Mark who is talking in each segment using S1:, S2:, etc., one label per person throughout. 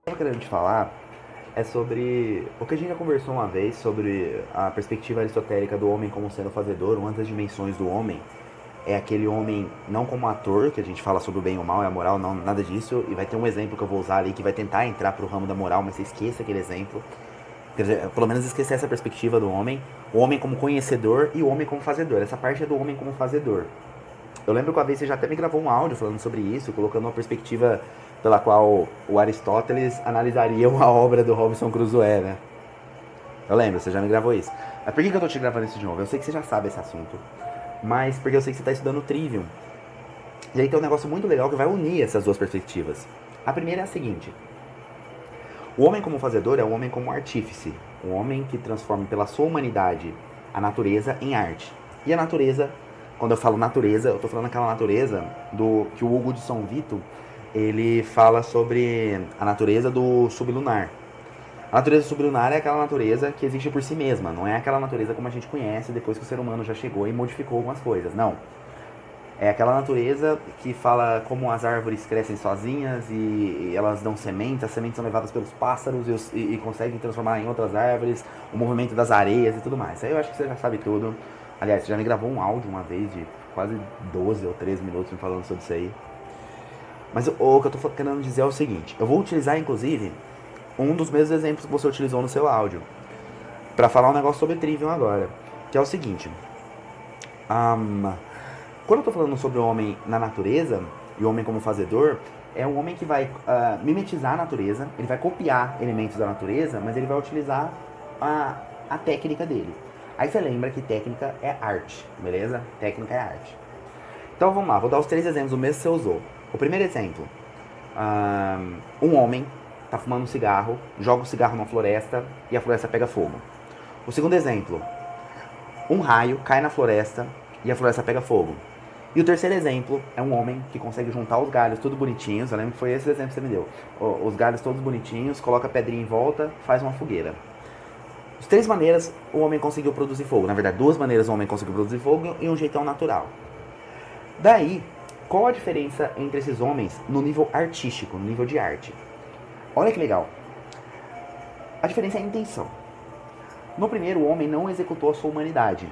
S1: que eu querendo te falar é sobre o que a gente já conversou uma vez sobre a perspectiva aristotélica do homem como sendo fazedor. Uma das dimensões do homem é aquele homem não como ator, que a gente fala sobre o bem e o mal e a moral, não, nada disso. E vai ter um exemplo que eu vou usar ali que vai tentar entrar pro ramo da moral, mas você esqueça aquele exemplo. Quer dizer, pelo menos esquecer essa perspectiva do homem. O homem como conhecedor e o homem como fazedor. Essa parte é do homem como fazedor. Eu lembro que uma vez você já até me gravou um áudio falando sobre isso, colocando uma perspectiva pela qual o Aristóteles analisaria a obra do Robinson Crusoe, né? Eu lembro, você já me gravou isso. Mas por que eu tô te gravando isso de novo? Eu sei que você já sabe esse assunto, mas porque eu sei que você tá estudando Trivium. E aí tem um negócio muito legal que vai unir essas duas perspectivas. A primeira é a seguinte: o homem como fazedor é o homem como artífice, o homem que transforma pela sua humanidade a natureza em arte. E a natureza, quando eu falo natureza, eu estou falando aquela natureza do que o Hugo de São Vito ele fala sobre a natureza do sublunar. A natureza sublunar é aquela natureza que existe por si mesma, não é aquela natureza como a gente conhece depois que o ser humano já chegou e modificou algumas coisas, não. É aquela natureza que fala como as árvores crescem sozinhas e elas dão sementes, as sementes são levadas pelos pássaros e conseguem transformar em outras árvores, o movimento das areias e tudo mais. Aí eu acho que você já sabe tudo. Aliás, você já me gravou um áudio uma vez de quase 12 ou 13 minutos me falando sobre isso aí. Mas o que eu tô querendo dizer é o seguinte: eu vou utilizar inclusive um dos mesmos exemplos que você utilizou no seu áudio para falar um negócio sobre Trivium agora, que é o seguinte. Um, Quando eu tô falando sobre o homem na natureza, e o homem como fazedor, é um homem que vai mimetizar a natureza, ele vai copiar elementos da natureza, mas ele vai utilizar a técnica dele. Aí você lembra que técnica é arte, beleza? Técnica é arte. Então vamos lá, vou dar os três exemplos do mesmo que você usou. O primeiro exemplo, um homem tá fumando um cigarro, joga o cigarro numa floresta e a floresta pega fogo. O segundo exemplo, um raio cai na floresta e a floresta pega fogo. E o terceiro exemplo é um homem que consegue juntar os galhos tudo bonitinhos. Eu lembro que foi esse exemplo que você me deu. Os galhos todos bonitinhos, coloca a pedrinha em volta, faz uma fogueira. De três maneiras o homem conseguiu produzir fogo. Na verdade, duas maneiras o homem conseguiu produzir fogo e um jeitão natural. Daí, qual a diferença entre esses homens no nível artístico, no nível de arte? Olha que legal. A diferença é a intenção. No primeiro, o homem não executou a sua humanidade,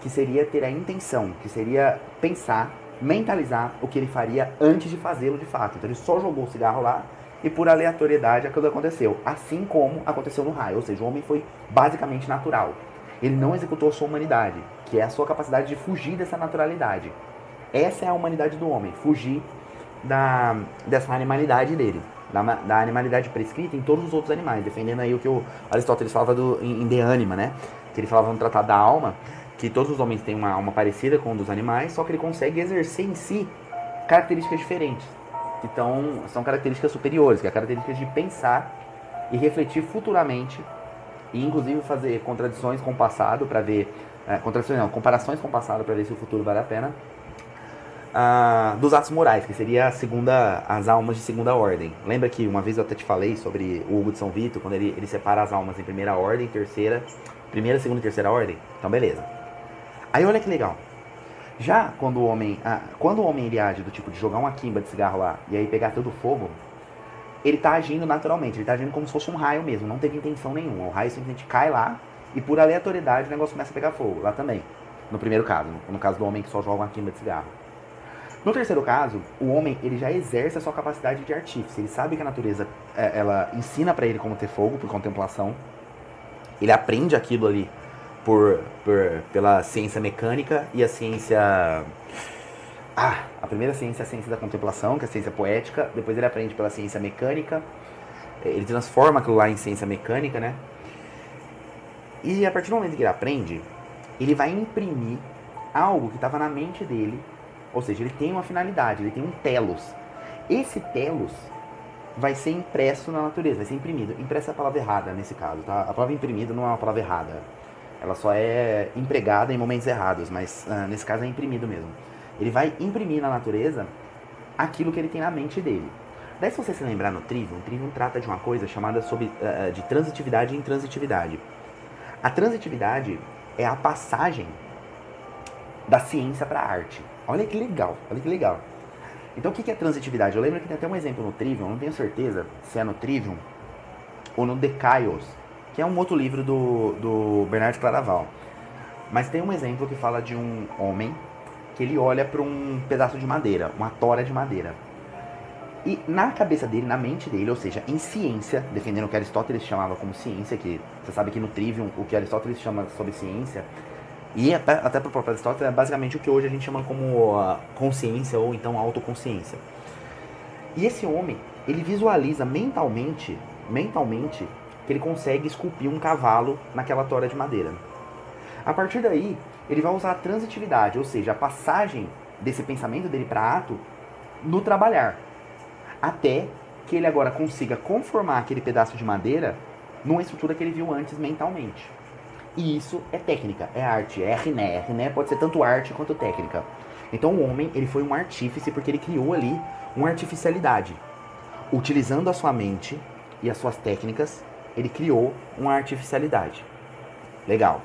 S1: que seria ter a intenção, que seria pensar, mentalizar o que ele faria antes de fazê-lo de fato. Então ele só jogou o cigarro lá e por aleatoriedade aquilo aconteceu. Assim como aconteceu no raio, ou seja, o homem foi basicamente natural. Ele não executou a sua humanidade, que é a sua capacidade de fugir dessa naturalidade. Essa é a humanidade do homem, fugir dessa animalidade dele. Da animalidade prescrita em todos os outros animais, defendendo aí o que o Aristóteles falava em De Anima, né? Que ele falava no Tratado da Alma, que todos os homens têm uma alma parecida com a dos animais, só que ele consegue exercer em si características diferentes. Então, são características superiores, que é características de pensar e refletir futuramente, e inclusive fazer contradições com o passado para ver, contradições não, comparações com o passado para ver se o futuro vale a pena, dos atos morais, que seria as almas de segunda ordem. Lembra que uma vez eu até te falei sobre o Hugo de São Vito, quando ele separa as almas em primeira ordem, primeira, segunda e terceira ordem? Então beleza. Aí olha que legal. Já quando o homem ele age do tipo de jogar uma quimba de cigarro lá e aí pegar todo o fogo, ele tá agindo naturalmente, ele tá agindo como se fosse um raio mesmo, não teve intenção nenhuma. O raio simplesmente cai lá e por aleatoriedade o negócio começa a pegar fogo, lá também. No primeiro caso, no caso do homem que só joga uma quimba de cigarro. No terceiro caso, o homem ele já exerce a sua capacidade de artífice. Ele sabe que a natureza ela ensina para ele como ter fogo por contemplação. Ele aprende aquilo ali pela ciência mecânica e a ciência. A primeira ciência é a ciência da contemplação, que é a ciência poética. Depois ele aprende pela ciência mecânica. Ele transforma aquilo lá em ciência mecânica, né? E a partir do momento que ele aprende, ele vai imprimir algo que estava na mente dele. Ou seja, ele tem uma finalidade, ele tem um telos. Esse telos vai ser impresso na natureza, vai ser imprimido. Impresso é a palavra errada nesse caso, tá? A palavra imprimido não é uma palavra errada. Ela só é empregada em momentos errados, mas nesse caso é imprimido mesmo. Ele vai imprimir na natureza aquilo que ele tem na mente dele. Daí se você se lembrar no Trivium, o Trivium trata de uma coisa chamada de transitividade e intransitividade. A transitividade é a passagem da ciência para a arte. Olha que legal, olha que legal. Então o que é transitividade? Eu lembro que tem até um exemplo no Trivium, não tenho certeza se é no Trivium ou no The Chaos, que é um outro livro do Bernard Claraval. Mas tem um exemplo que fala de um homem que ele olha para um pedaço de madeira, uma tora de madeira. E na cabeça dele, na mente dele, ou seja, em ciência, defendendo o que Aristóteles chamava como ciência, que você sabe que no Trivium o que Aristóteles chama sobre ciência, e até para o próprio Aristóteles é basicamente o que hoje a gente chama como consciência ou então autoconsciência. E esse homem, ele visualiza mentalmente que ele consegue esculpir um cavalo naquela tora de madeira. A partir daí, ele vai usar a transitividade, ou seja, a passagem desse pensamento dele para ato no trabalhar. Até que ele agora consiga conformar aquele pedaço de madeira numa estrutura que ele viu antes mentalmente. E isso é técnica, é arte, é RNE. RNE pode ser tanto arte quanto técnica. Então o homem, ele foi um artífice porque ele criou ali uma artificialidade. Utilizando a sua mente e as suas técnicas, ele criou uma artificialidade. Legal.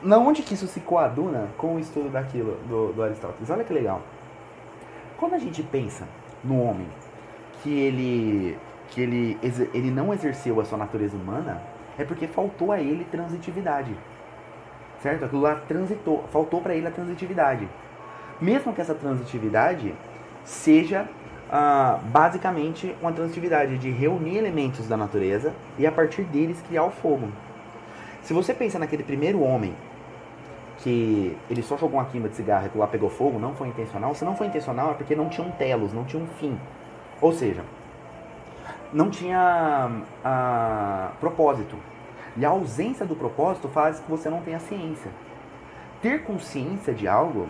S1: Na onde que isso se coaduna com o estudo daquilo do Aristóteles? Olha que legal. Quando a gente pensa no homem que ele não exerceu a sua natureza humana, é porque faltou a ele transitividade. Certo? Aquilo lá transitou, faltou para ele a transitividade. Mesmo que essa transitividade seja basicamente uma transitividade de reunir elementos da natureza e a partir deles criar o fogo. Se você pensa naquele primeiro homem que ele só jogou uma queima de cigarro e aquilo lá pegou fogo, não foi intencional. Se não foi intencional é porque não tinha um telos, não tinha um fim. Ou seja, não tinha propósito. E a ausência do propósito faz que você não tenha ciência. Ter consciência de algo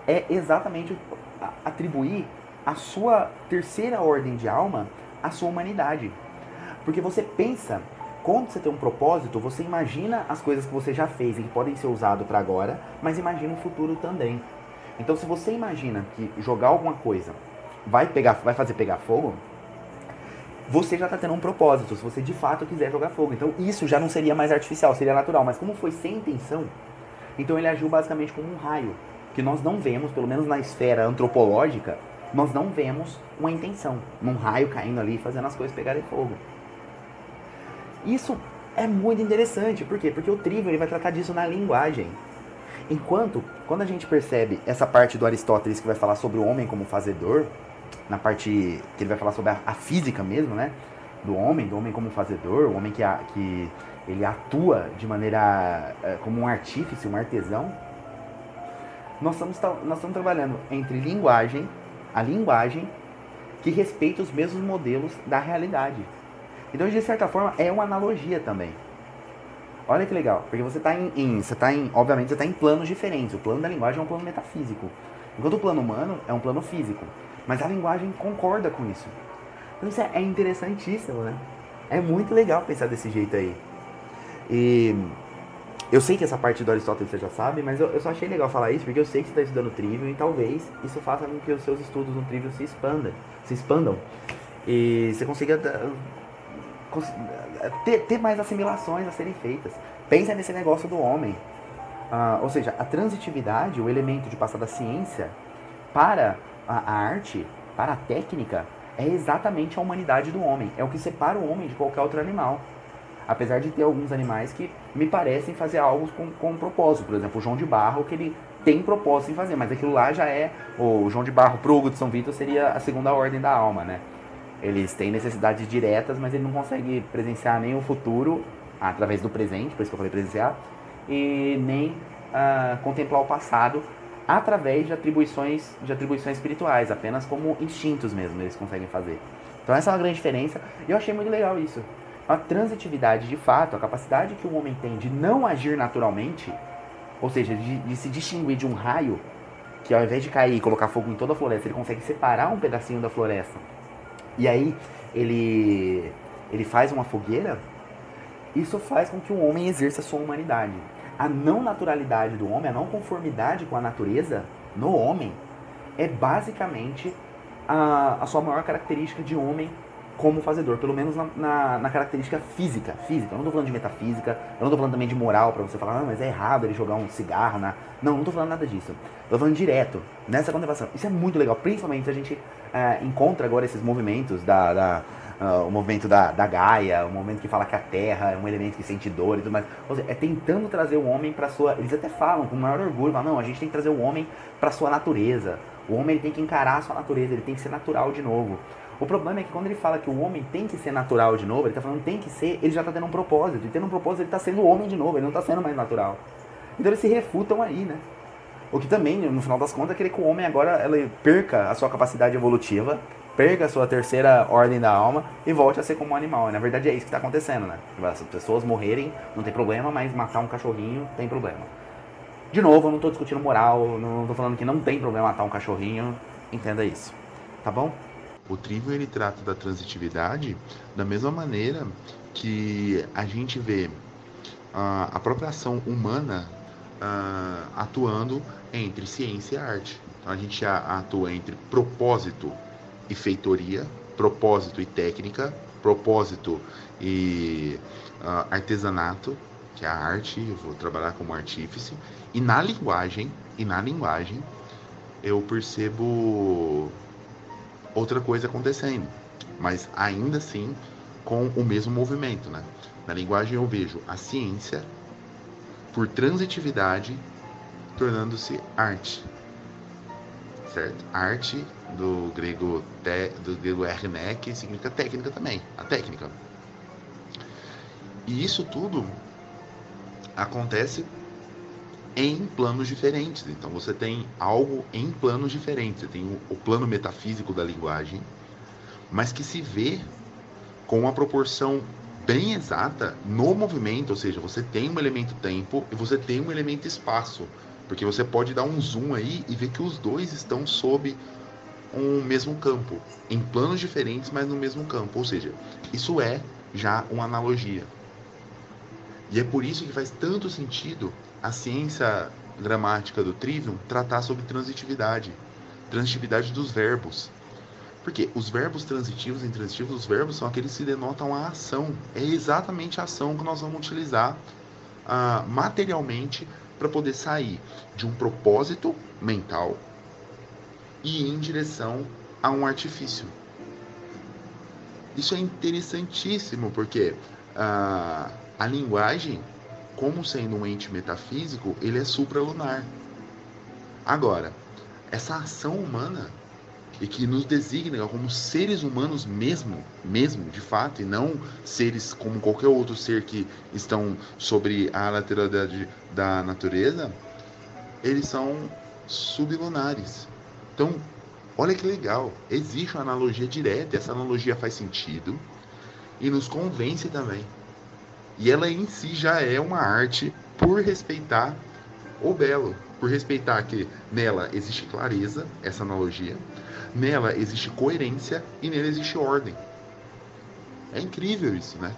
S1: é exatamente atribuir a sua terceira ordem de alma à sua humanidade. Porque você pensa, quando você tem um propósito, você imagina as coisas que você já fez e que podem ser usadas para agora, mas imagina o futuro também. Então se você imagina que jogar alguma coisa vai fazer pegar fogo, você já está tendo um propósito, se você de fato quiser jogar fogo. Então isso já não seria mais artificial, seria natural. Mas como foi sem intenção, então ele agiu basicamente como um raio, que nós não vemos, pelo menos na esfera antropológica, nós não vemos uma intenção, um raio caindo ali fazendo as coisas pegarem fogo. Isso é muito interessante, por quê? Porque o Trivium ele vai tratar disso na linguagem. Enquanto, quando a gente percebe essa parte do Aristóteles que vai falar sobre o homem como fazedor, na parte que ele vai falar sobre a física mesmo, né? Do homem como fazedor, o homem que ele atua de maneira como um artífice, um artesão. Nós estamos trabalhando entre a linguagem que respeita os mesmos modelos da realidade. Então, de certa forma, é uma analogia também. Olha que legal, porque você está obviamente, você está em planos diferentes. O plano da linguagem é um plano metafísico, enquanto o plano humano é um plano físico. Mas a linguagem concorda com isso. Então isso é interessantíssimo, né? É muito legal pensar desse jeito aí. E eu sei que essa parte do Aristóteles você já sabe, mas eu só achei legal falar isso, porque eu sei que você está estudando Trivium e talvez isso faça com que os seus estudos no Trivium se expandam. E você consiga ter mais assimilações a serem feitas. Pensa nesse negócio do homem. Ou seja, a transitividade, o elemento de passar da ciência para a arte, para a técnica, é exatamente a humanidade do homem. É o que separa o homem de qualquer outro animal. Apesar de ter alguns animais que me parecem fazer algo com propósito. Por exemplo, o João de Barro, que ele tem propósito em fazer, mas aquilo lá já é... O João de Barro pro Hugo de São Vitor seria a segunda ordem da alma, né? Eles têm necessidades diretas, mas ele não consegue presenciar nem o futuro através do presente, por isso que eu falei presenciar, e nem contemplar o passado através de atribuições espirituais, apenas como instintos mesmo eles conseguem fazer. Então essa é uma grande diferença, e eu achei muito legal isso. A transitividade, de fato, a capacidade que o homem tem de não agir naturalmente, ou seja, de se distinguir de um raio, que ao invés de cair e colocar fogo em toda a floresta, ele consegue separar um pedacinho da floresta, e aí ele faz uma fogueira. Isso faz com que o homem exerça a sua humanidade. A não naturalidade do homem, a não conformidade com a natureza no homem, é basicamente a sua maior característica de homem como fazedor, pelo menos na característica física. Eu não tô falando de metafísica, eu não tô falando também de moral pra você falar, mas é errado ele jogar um cigarro na... Não tô falando nada disso. Eu tô falando direto, nessa contemplação. Isso é muito legal, principalmente se a gente encontra agora esses movimentos o movimento da Gaia, o movimento que fala que a Terra é um elemento que sente dor e tudo mais. Ou seja, é tentando trazer o homem pra sua... Eles até falam com o maior orgulho, falam, não, a gente tem que trazer o homem pra sua natureza. O homem ele tem que encarar a sua natureza, ele tem que ser natural de novo. O problema é que quando ele fala que o homem tem que ser natural de novo, ele tá falando tem que ser, ele já tá tendo um propósito. E tendo um propósito, ele tá sendo homem de novo, ele não tá sendo mais natural. Então eles se refutam aí, né? O que também, no final das contas, é querer que o homem agora ele perca a sua capacidade evolutiva, perca a sua terceira ordem da alma e volte a ser como um animal. E na verdade é isso que tá acontecendo, né? As pessoas morrerem, não tem problema, mas matar um cachorrinho tem problema. De novo, eu não tô discutindo moral, não tô falando que não tem problema matar um cachorrinho, entenda isso. Tá bom?
S2: O Trivium ele trata da transitividade da mesma maneira que a gente vê a própria ação humana atuando entre ciência e arte. Então a gente atua entre propósito e feitoria, propósito e técnica, propósito e artesanato, que é a arte, eu vou trabalhar como artífice, e na linguagem eu percebo outra coisa acontecendo, mas ainda assim com o mesmo movimento, né? Na linguagem eu vejo a ciência por transitividade tornando-se arte, certo? Arte do gregoerne, que significa técnica também, a técnica. E isso tudo acontece em planos diferentes. Então você tem algo em planos diferentes. Você tem o plano metafísico da linguagem, mas que se vê com uma proporção bem exata no movimento, ou seja, você tem um elemento tempo e você tem um elemento espaço, porque você pode dar um zoom aí e ver que os dois estão sob um mesmo campo, em planos diferentes, mas no mesmo campo, ou seja, isso é já uma analogia. E é por isso que faz tanto sentido a ciência gramática do Trivium tratar sobre transitividade dos verbos. Porque os verbos transitivos e intransitivos, os verbos são aqueles que denotam a ação. É exatamente a ação que nós vamos utilizar materialmente para poder sair de um propósito mental e ir em direção a um artifício. Isso é interessantíssimo, porque a linguagem, como sendo um ente metafísico, ele é supralunar. Agora, essa ação humana, e que nos designa como seres humanos mesmo, de fato, e não seres como qualquer outro ser que estão sobre a lateralidade da natureza, eles são sublunares. Então, olha que legal, existe uma analogia direta, essa analogia faz sentido e nos convence também. E ela em si já é uma arte por respeitar o belo, por respeitar que nela existe clareza, essa analogia, nela existe coerência e nela existe ordem. É incrível isso, né?